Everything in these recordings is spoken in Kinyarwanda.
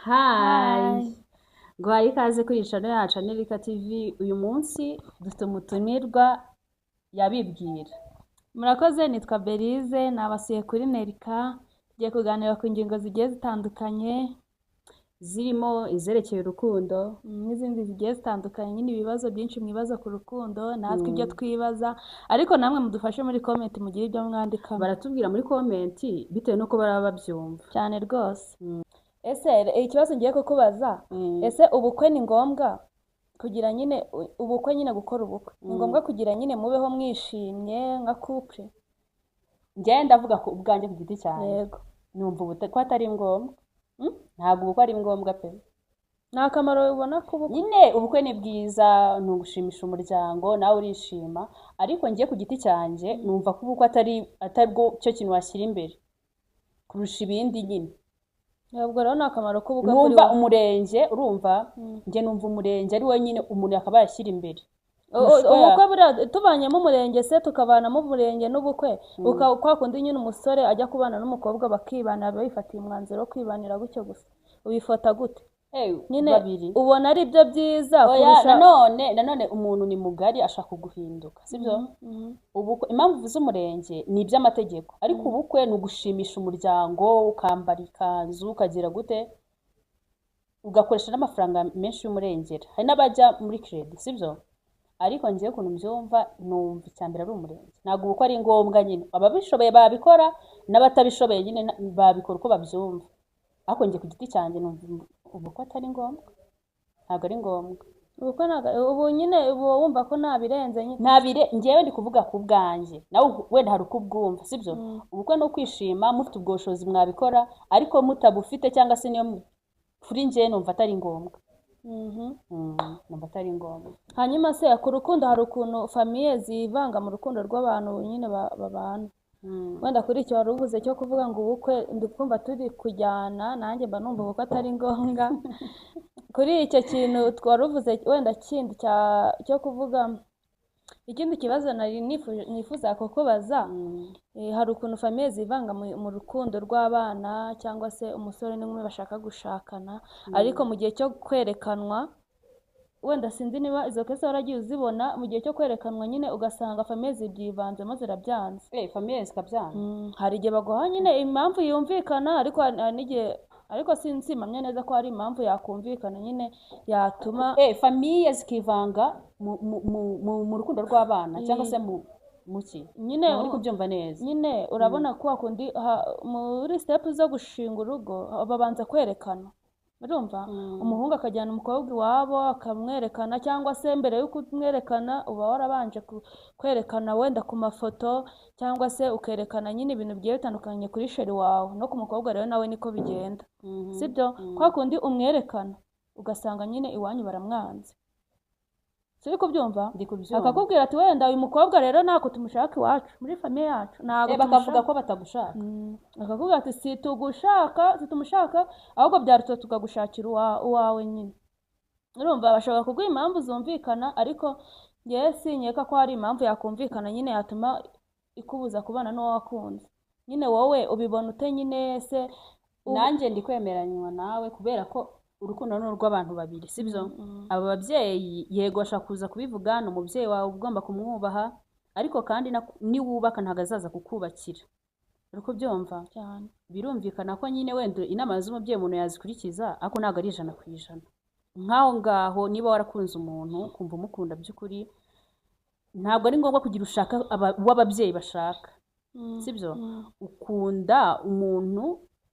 Hi, Hi. guhaye ikaze kuri channel yacu America TV. Uyu munsi dufite umutumirwa yabibwira. Murakoze, nitwa Belize, nabasuye kuri Nerika. Tugiye kuganira ku ngingo zigiye zitandukanye, Zirimo izerekeye urukundo. n'izindi zigiye zitandukanye, nyine ibibazo byinshi mwibaza ku rukundo, natwe ibyo twibaza, ariko namwe mudufashe muri comment mugire ibyo mwandikamo. Baratubwira muri comment bitewe nuko baraba babyumva. Cyane rwose. Ese ikibazo ngiye kukubaza, ese ubukwe ni ngombwa kugira nyine ubukwe nyine gukora ubukwe ni ngombwa kugira nyine mubeho mwishimye nka couple? Njye ndavuga ku ubwanjye ku giti cyane. Yego. Numva ko atari ngombwa. Ntabwo ubukwe ari ngombwa pe. Nta kamaro ubona ko ubukwe? Nyine ubukwe ni bwiza, ni ugushimisha umuryango, nawe urishima, ariko njye ku giti cyanjye numva ko ubukwe atari bwo cyo kintu washyira imbere kurusha ibindi nyine. Ntabwo rero nta kamaro k'ubukwe kuri Numva wowe. umurenge, urumva njye numva umurenge ari we nyine umuntu akaba yashyira imbere. Ubukwe buriya tubanyemo umurenge se tukavanamo umurenge n'ubukwe, kwa kundi nyine umusore ajya kubana n'umukobwa bakibana, bifatiye umwanzuro wo kwibanira gutyo gusa, ubifata gute? Nyine babiri. ubona ari byo byiza Oya, kurusha nanone umuntu ni mugari ashaka guhinduka, sibyo? Ubukwe impamvu z'umurenge ni iby'amategeko, ariko ubukwe ni ugushimisha umuryango, ukambara ikanzu, ukagira gute, ugakoresha n'amafaranga menshi y'umurengera. Hari n'abajya muri credit, sibyo? Ariko njyewe ukuntu mbyumva numva icyambere ari umurenge. Ntabwo ubukwe ari ngombwa nyine, ababishoboye babikora, n'abatabishoboye nyine babikora uko babyumva. Ariko njye ku giti cyanjye numva ubukwe atari ngombwa, ntabwo ari ngombwa. ubukwe ubu nyine ubu wumva ko ntabirenze nyine. Njyewe ndi kuvuga ku bwanjye, nawe wenda hari uko ubwumva, sibyo? Ubukwe ni ukwishima, mufite ubwo bushobozi mwabikora, ariko mutabufite cyangwa se niyo kuri njyewe numva atari ngombwa. Numva atari ngombwa. Hanyuma se ku rukundo hari ukuntu famiye zivanga mu rukundo rw'abantu nyine babana. Wenda kuri icyo wari uvuze cyo kuvuga ngo ubukwe ndikumva turi kujyana, nanjye mba numva ubukwe atari ngombwa. Kuri icyo kintu twari uvuze wenda kindi cyo kuvuga, ikindi kibazo nari nifuza kukubaza, hari ukuntu famiye zivanga mu rukundo rw'abana cyangwa se umusore n'inkumi bashaka gushakana, ariko mu gihe cyo kwerekanwa, wenda sinzi niba izo kese waragiye uzibona, mu gihe cyo kwerekanwa nyine ugasanga famiye zibyivanzemo zirabyanze. Famiye zikabyanze. Hari igihe baguha nyine impamvu yumvikana, ariko hari n'igihe, ariko sinsimamye neza ko hari impamvu yakumvikana nyine yatuma famiye zikivanga mu rukundo rw'abana cyangwa se mu ki nyine uri kubyumva neza. Nyine urabona ko kundi muri step zo gushinga urugo babanza kwerekana, urumva? Umuhungu akajyana umukobwa iwabo akamwerekana, cyangwa se mbere yo kumwerekana uba warabanje kwerekana wenda ku mafoto, cyangwa se ukerekana nyine ibintu bigiye bitandukanye kuri sheri wawe, no ku mukobwa rero nawe niko bigenda, sibyo? Kwa kundi umwerekana ugasanga nyine iwanyu baramwanze, siri kubyumva? Ndi kubyumva. Akakubwira ati wenda uyu mukobwa rero ntabwo tumushaka iwacu muri famiye yacu, ntabwo bakavuga ko batagushaka. akakubwira ati situmushaka, ahubwo byarutse tukagushakira uwawe nyine. Urumva bashobora kuguha impamvu zumvikana, ariko ngewe sinkeka ko hari impamvu yakumvikana nyine yatuma ikubuza kubana n'uwo wakunze. Nyine wowe ubibona ute nyine se? Nanjye ndi kwemeranywa nawe kubera ko urukundo ni urw'abantu babiri, sibyo? Aba babyeyi yego ashaka kuza kubivuga, ni umubyeyi wawe ugomba kumwubaha, ariko kandi niwubaka ntabwo azaza kukubakira. Uri kubyumva? Cyane. Birumvikana ko nyine wenda inama z'umubyeyi umuntu yazikurikiza, ariko ntabwo ari 100%. Nk'aho ngaho niba warakunze umuntu kumva umukunda by'ukuri, ntabwo ari ngombwa kugira ushaka uw'ababyeyi bashaka, sibyo? Ukunda umuntu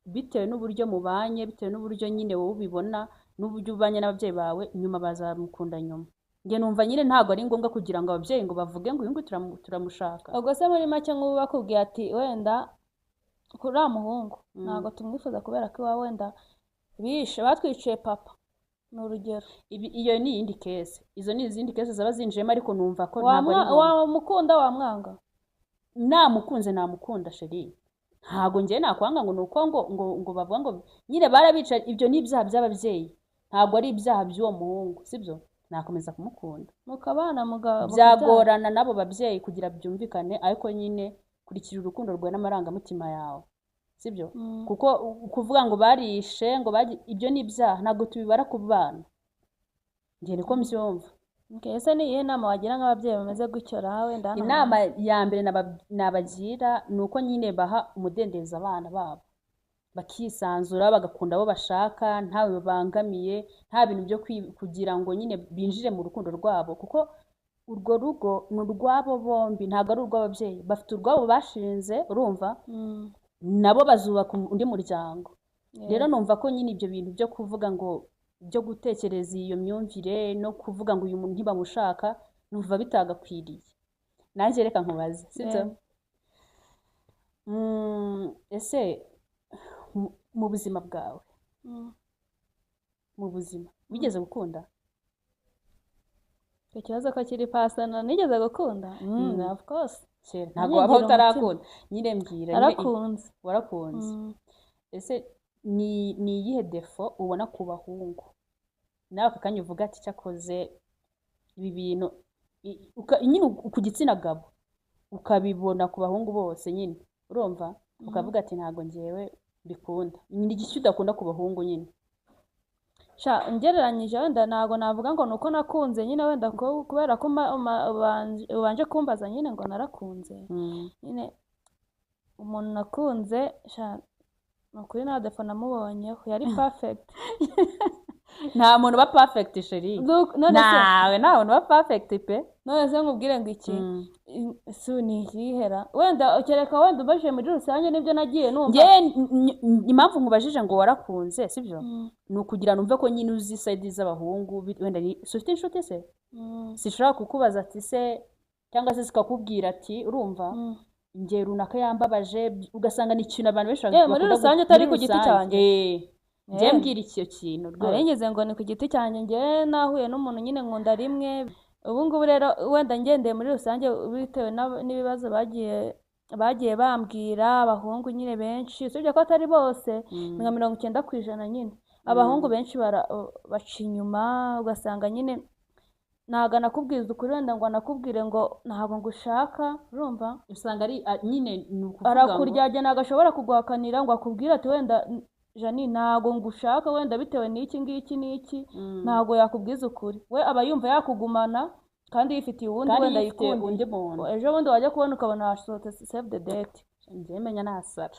bitewe n'uburyo mubanye, bitewe n'uburyo nyine wowe ubibona, n'uburyo ubanye n'ababyeyi bawe, nyuma bazamukunda nyuma. Njye numva nyine ntabwo ari ngombwa kugira ngo ababyeyi ngo bavuge ngo uyu nguyu turamushaka. Ubwo se muri make nk'ubu bakubwiye ati wenda kuri uriya muhungu ntabwo tumwifuza kubera ko iwawe wenda batwiciye papa, ni urugero. Iyo ni iyindi kese, izo ni izindi kese zaba zinjiyemo, ariko numva ko ntabwo ari ngombwa. Wamukunda wamwanga? Namukunze namukunda sheri, ntabwo njye nakwanga ngo nuko ngo bavuga ngo nyine barabica. Ibyo ni ibyaha by'ababyeyi, ntabwo ari ibyaha by'uwo muhungu, sibyo? Nakomeza kumukunda mukabana byagorana n'abo babyeyi kugira byumvikane, ariko nyine kurikira urukundo rwawe n'amarangamutima yawe. sibyo kuko kuvuga ngo barishe ngo ibyo ni ibyaha ntabwo tubibara ku bana njye niko mbyumva. ese ni iyihe nama wagira nk'ababyeyi bameze gutyo nawe inama ya mbere nabagira ni uko nyine baha umudendezo abana babo bakisanzura bagakunda abo bashaka ntawe babangamiye nta bintu byo kugira ngo nyine binjire mu rukundo rwabo kuko urwo rugo ni urwabo bombi ntabwo ari urw'ababyeyi bafite urwabo bashinze urumva nabo bazubaka undi muryango. Rero numva ko nyine ibyo bintu byo kuvuga ngo byo gutekereza iyo myumvire no kuvuga ngo uyu muntu ntibamushaka numva bitagakwiriye. Nanjye reka nkubaze sibyo ese mu buzima bwawe mu buzima wigeze gukunda? ikibazo ko kiri pasana nigeze gukunda of course ntabwo waba utarakunda nyine mbwira narakunze. warakunze ese ni iyihe defo ubona ku bahungu nawe aka kanya uvuga ati cyakoze ibi bintu nyine ku gitsina gabo ukabibona ku bahungu bose nyine urumva ukavuga ati ntabwo ngewe bikunda ni igiki udakunda ku bahungu nyine? ngereranyije wenda ntabwo navuga ngo nuko nakunze nyine wenda kubera ko ubanje kumbaza nyine ngo narakunze nyine umuntu nakunze ni ukuri nta defo namubonyeho yari perfect. nta muntu uba perfect sheri nawe nta muntu uba perfect pe. none se nkubwire ngo iki ni ikihera wenda kereka wenda ubajije muri rusange nibyo nagiye numva impamvu nkubajije ngo warakunze sibyo ni ukugira numve ko nyine uzi side z'abahungu wenda ufite inshuti se sishobora kukubaza ati se cyangwa se zikakubwira ati urumva njye runaka yambabaje ugasanga ni ikintu abantu benshi muri rusange atari ku giti cyanjye njye mbwira icyo kintu rwose ngeze ngo ni ku giti cyanjye njye nahuye n'umuntu nyine nkunda rimwe ubu ngubu rero wenda ngendeye muri rusange bitewe n'ibibazo bagiye bambwira abahungu nyine benshi usibye ko atari bose ni nka 90% nyine abahungu benshi baca inyuma ugasanga nyine ntabwo nakubwiza ukuri wenda ngo nakubwire ngo ntabwo ngushaka urumva usanga ari nyine ni ukuvuga ngo arakuryajya ntabwo ashobora kuguhakanira ngo akubwire ati wenda Jani ntabwo ngushaka wenda bitewe n'iki ngiki n'iki ntabwo yakubwiza ukuri we aba yumva yakugumana kandi yifitiye uwundi wenda yikundi ejo bundi wajya kubona ukabona wasohotse save the date njye menya nasara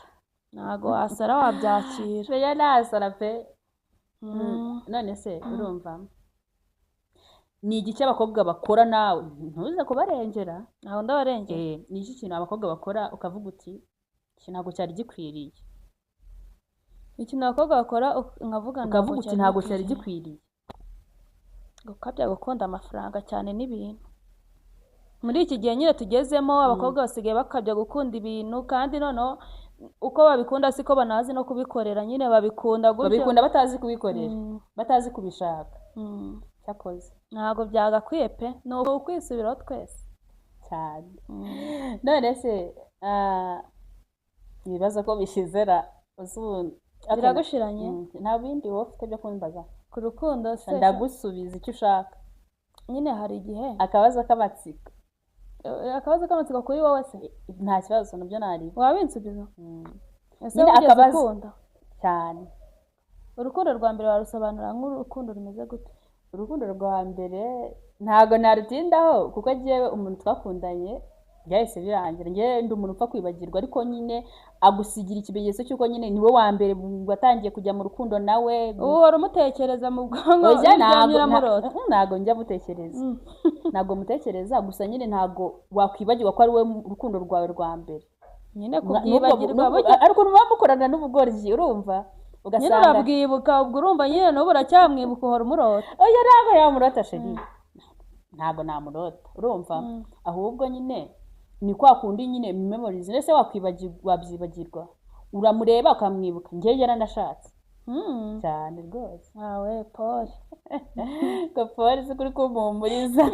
ntabwo wasara wabyakira menya nasara pe. none se urumva ni iki cy'abakobwa bakora nawe ntuze kubarengera? ntabwo ndabarengera. ni iki kintu abakobwa bakora ukavuga uti iki ntabwo cyari gikwiriye? ikintu abakobwa bakora nkavuga ukavuga uti ntabwo cyari gikwiriye? gukabya gukunda amafaranga cyane n'ibintu muri iki gihe nyine tugezemo abakobwa basigaye bakabya gukunda ibintu kandi noneho uko babikunda siko banazi no kubikorera nyine babikunda gutyo babikunda batazi kubikorera batazi kubishaka cyakoze ntabwo byagakwiye pe ni ukwisubiraho twese cyane. none se ibibazo ko bishizera biragushiranye nta bindi wowe ufite byo kumbaza ku rukundo se? ndagusubiza icyo ushaka nyine hari igihe akabazo k'amatsiko kuri wowe se? nta kibazo nabyo nari wabinsubiza ese nyine ugeze ukunda cyane? urukundo rwa mbere warusobanura nk'urukundo rumeze gute? urukundo rwa mbere ntabwo narutindaho kuko njyewe umuntu twakundanye byahise birangira njyewe ndi umuntu upfa kwibagirwa ariko nyine agusigira ikimenyetso cy'uko nyine niwe wa mbere watangiye kujya mu rukundo nawe uhora umutekereza mu bwonko ntabwo njya mutekereza ntabwo mutekereza gusa nyine ntabwo wakwibagirwa ko ari we rukundo rwawe rwa mbere nyine kubyibagirwa ariko muba mukorana n'ubugoryi urumva nyine urabwibuka ubwo urumva nyine n'ubu uracyamwibuka uhora umurota. oya ntabwo yamurota sheri ntabwo namurota urumva ahubwo nyine ni kwa kundi nyine memories ndetse wabyibagirwa uramureba ukamwibuka njyewe yaranashatse cyane rwose. awe Paul ko Paul se kuri kumumburiza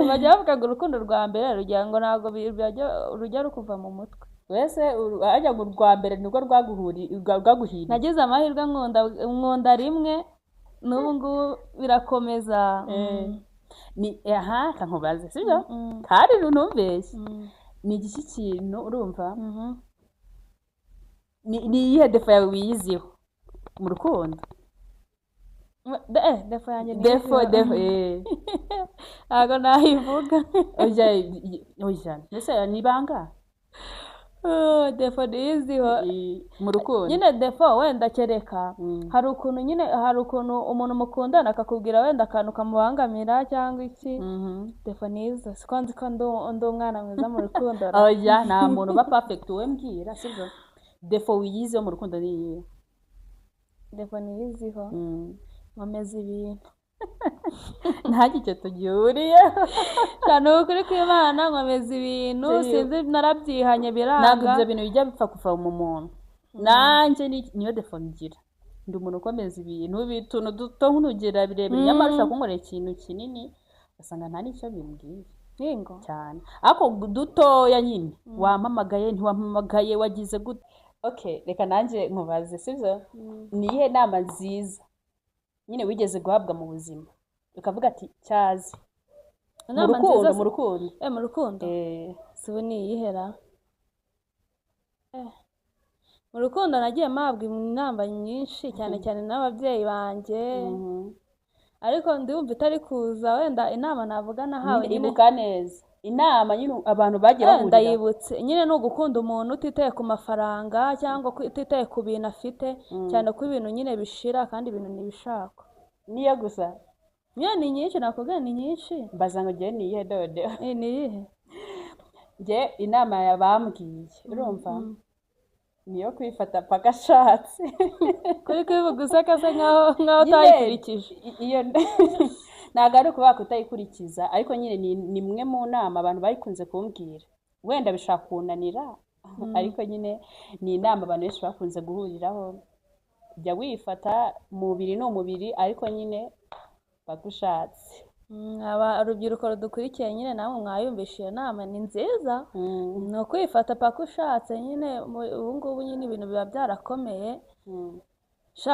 bajya bavuga ngo urukundo rwa mbere rugira ngo ntabwo rujya rukuva mu mutwe wese ajya ngo urwa mbere nibwo rwaguhiriye. nagize amahirwe nkunda rimwe n'ubu ngubu birakomeza ni kankubaze sibyo kandi ntumbeshye ni iki kintu urumva ni iyihe defo yawe wiyiziho mu rukundo? defo yanjye ni defo ntabwo nayivuga. oya mbese ni banga defo niyiziho mu rukundo nyine. defo wenda kereka hari ukuntu umuntu mukundana akakubwira wenda akantu kamubangamira cyangwa iki. defo niyizo siko nzi ko ndi umwana mwiza mu rukundo. oya nta muntu uba perfect we mbwira sibyo. defo wiyiziho mu rukundo ni iyihe? defo niyiziho nkomeza ibintu ntajya icyo tugihuriyeho cyane ukuri kw'Imana. nkomeza ibintu sinzi narabyihanye biranga. ntabwo ibyo bintu bijya bipfa kuva mu muntu. nanjye niyo defo ngira, ndi umuntu ukomeza ibintu bituntu duto nk'urugira birebire nyamara ushaka kunkorera ikintu kinini ugasanga nta n'icyo bimbwiye ningo cyane. ariko dutoya nyine wampamagaye ntiwampamagaye wagize gute. okay reka nanjye nkubaze sibyo. ni iyihe nama nziza nyine wigeze guhabwa mu buzima ukavuga ati cyazi mu rukundo? mu rukundo sibo ni iyihera. mu rukundo nagiye mpabwa inama nyinshi cyane cyane n'ababyeyi banjye. ariko ndumva itari kuza wenda inama navuga nahawe. ibuka neza inama nyine abantu bagiye bahurira. ndayibutse nyine ni ugukunda umuntu utitaye ku mafaranga cyangwa utitaye ku bintu afite, cyane ko ibintu nyine bishira kandi ibintu ntibishakwa. niyo gusa nyine ni nyinshi nakubwiye, ni nyinshi. mbaza ngo njye ni iyihe dode? ni iyihe? njye inama yabambwiye urumva niyo kwifata paka ashatse. kuri kwivuga useka se nkaho utayikurikije. iyo ntabwo ari ukuvuga ko utayikurikiza, ariko nyine ni imwe mu nama abantu bayikunze kumbwira. wenda bishaka kunanira ariko nyine ni inama abantu benshi bakunze guhuriraho. jya wifata, umubiri ni umubiri ariko nyine paka ushatse. urubyiruko rudukurikiye nyine namwe mwayumvisha iyo nama ni nziza. ni ukwifata paka ushatse nyine. ubu ngubu nyine ibintu biba byarakomeye.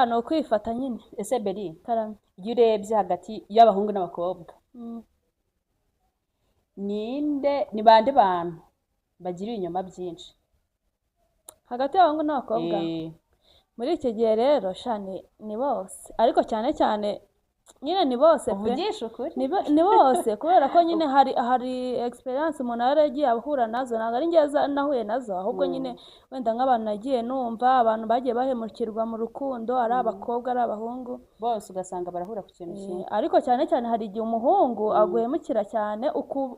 ni ukwifata nyine. ese Beri, iyo urebye hagati y'abahungu n'abakobwa ni bande bantu bagira ibinyoma byinshi hagati y'abahungu n'abakobwa? muri iki gihe rero ni bose, ariko cyane cyane nyine ni bose uvugisha ukuri. ni bose kubera ko nyine hari experience umuntu yaragiye ahura nazo. ntabwo ari njye nahuye nazo, ahubwo nyine wenda nk'abantu nagiye numva abantu bagiye bahemukirwa mu rukundo, ari abakobwa ari abahungu bose ugasanga barahura ku kintu kimwe. ariko cyane cyane hari igihe umuhungu aguhemukira cyane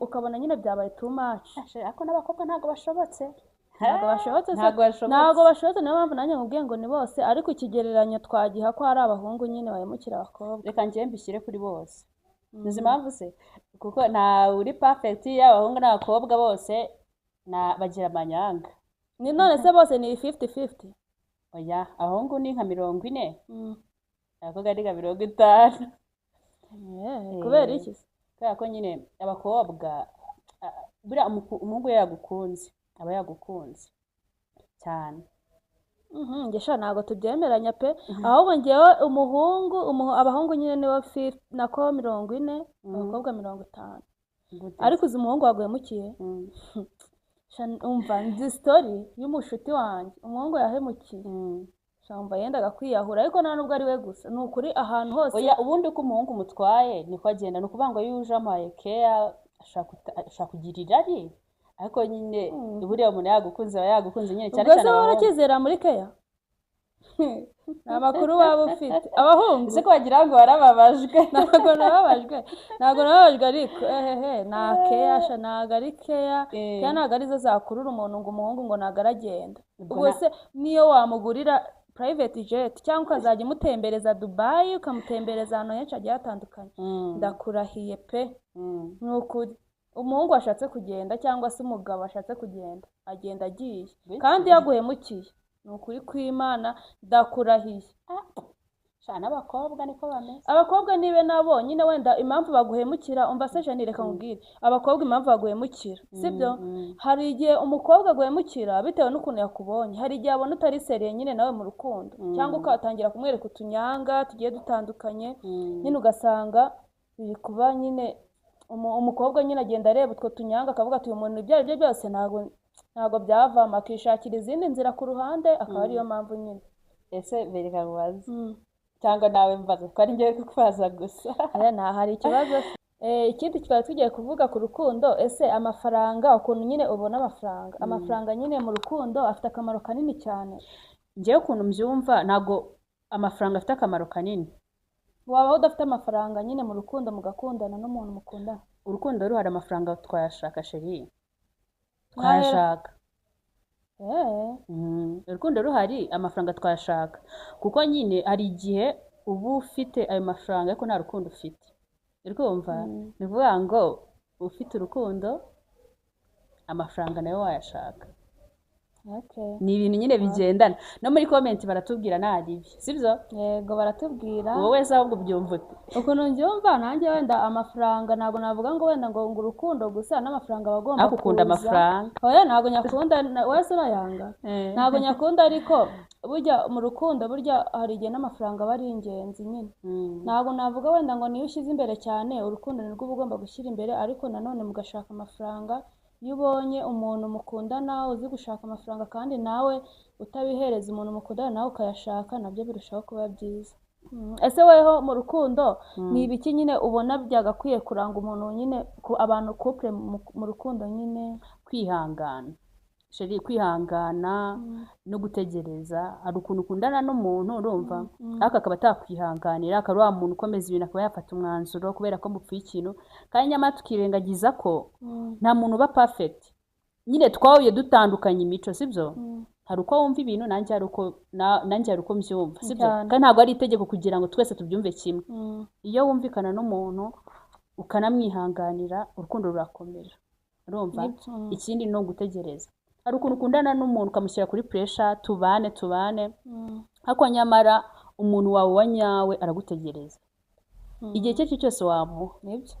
ukabona nyine byabaye too much. ariko n'abakobwa ntabwo bashobotse. ntabwo bashobotse. niyo mpamvu nanjye nkubwiye ngo ni bose, ariko ikigereranyo twagiha ko hari abahungu nyine bahemukira abakobwa. reka njye mbishyire kuri bose. uzi impamvu se? kuko nta uri perfect, y'abahungu n'abakobwa bose bagira amanyanga. ni none se bose ni 50-50? oya abahungu ni nka 40, abakobwa ni nka 50. kubera iki? kubera ko nyine abakobwa buriya umuhungu yagukunze aba yagukunze cyane. ngesha ntabwo tubyemeranya pe. ahubwo ngewe abahungu nyine nibo nako 40, abakobwa 50. ariko uzi umuhungu waguhemukiye? umva nzi story y'umushuti wanjye, umuhungu yahemukiye. umva yendaga kwiyahura, ariko nta nubwo ari we gusa, ni ukuri ahantu hose. oya ubundi ko umuhungu mutwaye niko agenda. ni ukuvuga ngo iyo uje amuhaye care ashaka kugira irari, ariko nyine buriya umuntu yagukunze aba yagukunze nyine cyane cyane. ubwo se warakizera muri care? ni amakuru waba ufite. abahungu ese ko wagira ngo warababajwe? ntabwo nababajwe ariko nta care ntabwo ari care. ntabwo arizo zakurura umuntu ngo umuhungu ngo ntabwo aragenda. ubwo se niyo wamugurira private jet cyangwa ukazajya umutembereza Dubai, ukamutembereza ahantu henshi hagiye hatandukanye, ndakurahiye pe. ni ukuri umuhungu washatse kugenda cyangwa se umugabo washatse kugenda agenda agiye, kandi yaguhemukiye ni ukuri kw'Imana ndakurahiye. n'abakobwa niko bameze. abakobwa nibe nabo nyine wenda impamvu baguhemukira. umva se Jane reka nkubwire, abakobwa impamvu baguhemukira sibyo? hari igihe umukobwa aguhemukira bitewe n'ukuntu yakubonye. hari igihe abona utari seriye nyine nawe mu rukundo, cyangwa ukatangira kumwereka utunyanga tugiye dutandukanye, nyine ugasanga biri kuba nyine umukobwa nyine agenda areba utwo tunyanga akavuga ati uyu muntu ibyo ari byo byose ntabwo ntabwo byavamo akishakira izindi nzira ku ruhande akaba ariyo mpamvu nyine. ese bereka mubaze cyangwa nawe mbaza ko ari njyewe kukubaza gusa aya hari ikibazo ikindi twari tugiye kuvuga ku rukundo, ese amafaranga ukuntu nyine ubona amafaranga nyine mu rukundo afite akamaro kanini cyane. njyewe ukuntu mbyumva ntabwo amafaranga afite akamaro kanini. wabaho udafite amafaranga nyine mu rukundo mugakundana n'umuntu mukundana? urukundo ruhari amafaranga twayashaka sheri, twayashaka. urukundo ruhari amafaranga twayashaka, kuko nyine hari igihe uba ufite ayo mafaranga ariko nta rukundo ufite. urumva ni ukuvuga ngo ufite urukundo amafaranga nayo wayashaka. ni ibintu nyine bigendana. no muri comment baratubwira nta ribi, sibyo? yego baratubwira. wowe se ahubwo byumva ute? ukuntu mbyumva nanjye wenda amafaranga ntabwo navuga ngo wenda ngo urukundo gusa, n'amafaranga aba agomba kuza. ukunda amafaranga? oya ntabwo nyakunda, wese urayanga. ntabwo nyakunda, ariko burya mu rukundo burya hari igihe n'amafaranga aba ari ingenzi nyine. ntabwo navuga wenda ngo niyo ushyize imbere cyane urukundo nirwo uba ugomba gushyira imbere, ariko nanone mugashaka amafaranga. iyo ubonye umuntu mukundana uzi gushaka amafaranga kandi nawe utabihereza umuntu mukundana nawe ukayashaka, nabyo birushaho kuba byiza. ese weho mu rukundo ni ibiki nyine ubona byagakwiye kuranga umuntu nyine abantu couple mu rukundo? nyine kwihangana sheri, kwihangana no gutegereza. hari ukuntu ukundana n'umuntu urumva ariko akaba atakwihanganira, akaba wa muntu ukomeza ibintu akaba yafata umwanzuro kubera ko mupfuye ikintu, kandi nyamara tukirengagiza ko nta muntu uba perfect. nyine twahuye dutandukanye imico, sibyo? hari uko wumva ibintu, nanjye hari uko mbyumva, sibyo? kandi ntabwo ari itegeko kugira ngo twese tubyumve kimwe. iyo wumvikana n'umuntu ukanamwihanganira urukundo rurakomera, urumva? ikindi ni ugutegereza. hari ukuntu ukundana n'umuntu ukamushyira kuri pressure, tubane ariko nyamara umuntu wawe wa nyawe aragutegereza igihe cye cyose wamuha. nibyo.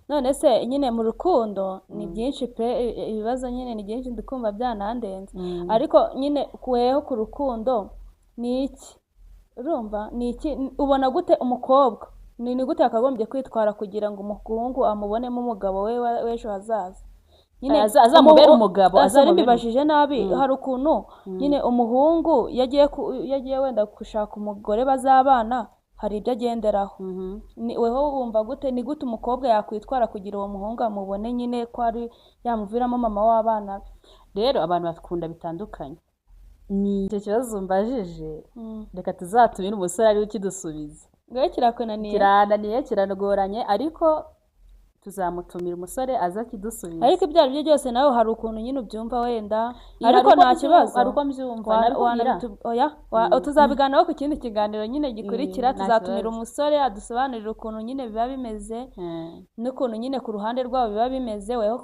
none se nyine mu rukundo ni byinshi pe, ibibazo nyine ni byinshi ndikumva byanandenze. ariko nyine kuweho ku rukundo ni iki? urumva ni iki? ubona gute umukobwa ni gute yakagombye kwitwara kugira ngo umuhungu amubonemo umugabo we w'ejo hazaza? azamubera umugabo, azamubibajije nabi. hari ukuntu nyine umuhungu yagiye wenda gushaka umugore bazabana, hari ibyo agenderaho. weho wumva gute? ni gute umukobwa yakwitwara kugira uwo muhungu amubone nyine ko ari yamuviramo mama w'abana be? rero abantu bakunda bitandukanye. ni icyo kibazo mbajije, reka tuzatumire umusore ariwe ukidusubiza. kirananiye kiranagoranye, ariko tuzamutumira umusore aza akidusubiza. ariko ibyo ari byo byose nawe hari ukuntu nyine ubyumva wenda, ariko nta kibazo. hari uko mbyumva. tuzabiganiraho ku kindi kiganiro nyine gikurikira. tuzatumira umusore adusobanurira ukuntu nyine biba bimeze, n'ukuntu nyine ku ruhande rwabo biba bimeze. weho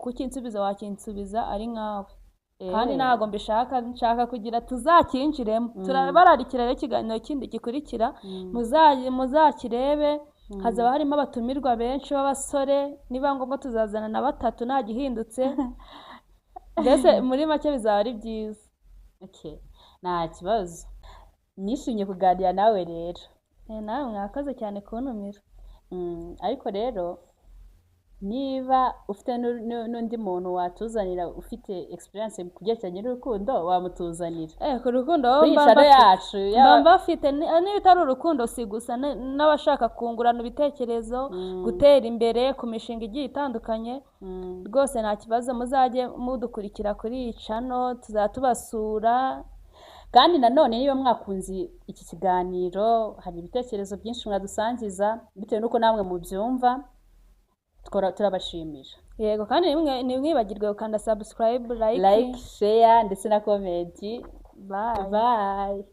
kukinsubiza wakinsubiza ari nkawe, kandi ntabwo nshaka kugira tuzakinjiremo. turabararikira rero ikiganiro kindi gikurikira, muzakirebe. hazaba harimo abatumirwa benshi b'abasore, niba ngombwa tuzazana na 3 nta gihindutse. mbese muri make bizaba ari byiza. nta kibazo. nishimye kuganira nawe rero. nawe mwakoze cyane kuntumira. ariko rero niba ufite n'undi muntu watuzanira ufite experience ku byerekeranye n'urukundo, wamutuzanira. ku rukundo mba mbafite, niba itari urukundo si gusa n'abashaka kungurana ibitekerezo, gutera imbere ku mishinga igiye itandukanye. rwose nta kibazo, muzajye mudukurikira kuri iyi channel, tuzatubasura. kandi nanone niba mwakunze iki kiganiro, hari ibitekerezo byinshi mwadusangiza bitewe n'uko namwe mubyumva, turabashimira. yego, kandi ntimwibagirwe gukanda subscribe, like, share ndetse na comment. Bye.